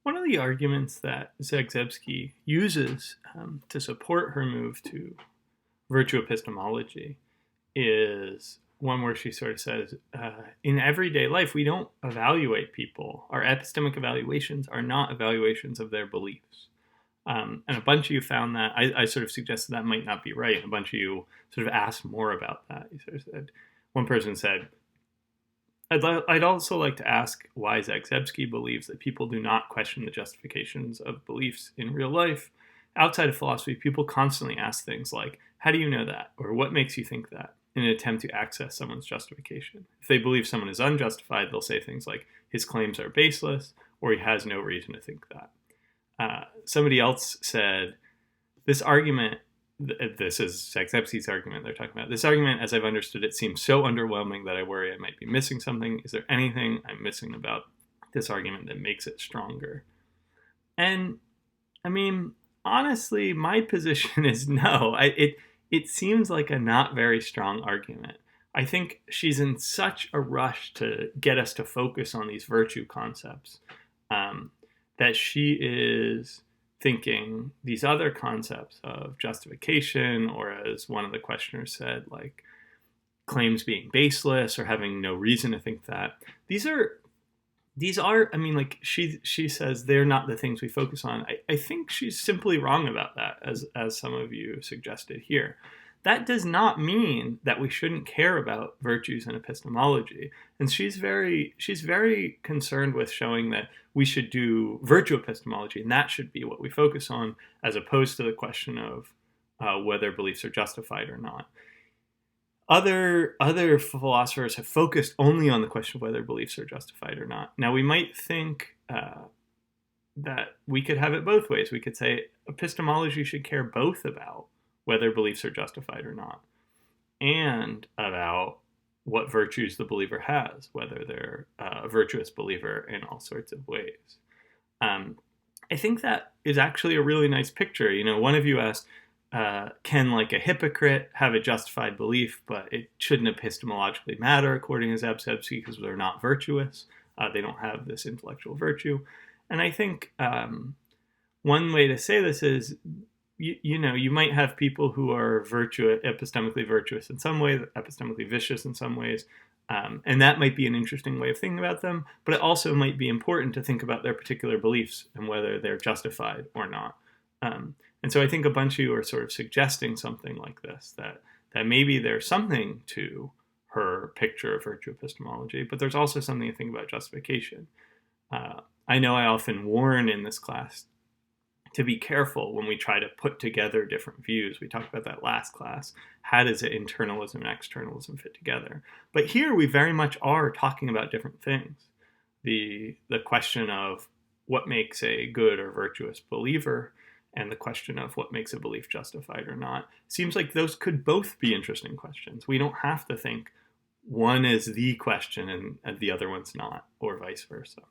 One of the arguments that Zagzebski uses to support her move to virtue epistemology is one where she sort of says, in everyday life, we don't evaluate people. Our epistemic evaluations are not evaluations of their beliefs. And a bunch of you found that. I sort of suggested that might not be right. A bunch of you sort of asked more about that. You sort of said, one person said, I'd also like to ask why Zagzebski believes that people do not question the justifications of beliefs in real life. Outside of philosophy, people constantly ask things like, how do you know that? Or what makes you think that? In an attempt to access someone's justification. If they believe someone is unjustified, they'll say things like, his claims are baseless, or he has no reason to think that. Somebody else said, this argument, this is Zagzebski's argument they're talking about, this argument, as I've understood it, seems so underwhelming that I worry I might be missing something. Is there anything I'm missing about this argument that makes it stronger? And, I mean, honestly, my position is no. It seems like a not very strong argument. I think she's in such a rush to get us to focus on these virtue concepts that she is thinking these other concepts of justification, or as one of the questioners said, like claims being baseless or having no reason to think that. These are, I mean, like she says they're not the things we focus on. I think she's simply wrong about that, as some of you suggested here. That does not mean that we shouldn't care about virtues in epistemology. And she's very concerned with showing that we should do virtue epistemology, and that should be what we focus on, as opposed to the question of whether beliefs are justified or not. Other philosophers have focused only on the question of whether beliefs are justified or not. Now, we might think that we could have it both ways. We could say epistemology should care both about whether beliefs are justified or not, and about what virtues the believer has, whether they're a virtuous believer in all sorts of ways. I think that is actually a really nice picture. You know, one of you asked, can like a hypocrite have a justified belief, but it shouldn't epistemologically matter according to Zagzebski because they're not virtuous. They don't have this intellectual virtue. And I think one way to say this is, you know, you might have people who are epistemically virtuous in some ways, epistemically vicious in some ways, and that might be an interesting way of thinking about them, but it also might be important to think about their particular beliefs and whether they're justified or not. And so I think a bunch of you are sort of suggesting something like this, that maybe there's something to her picture of virtue epistemology, but there's also something to think about justification. I know I often warn in this class to be careful when we try to put together different views. We talked about that last class. How does internalism and externalism fit together? But here we very much are talking about different things. The question of what makes a good or virtuous believer, and the question of what makes a belief justified or not, seems like those could both be interesting questions. We don't have to think one is the question and the other one's not, or vice versa.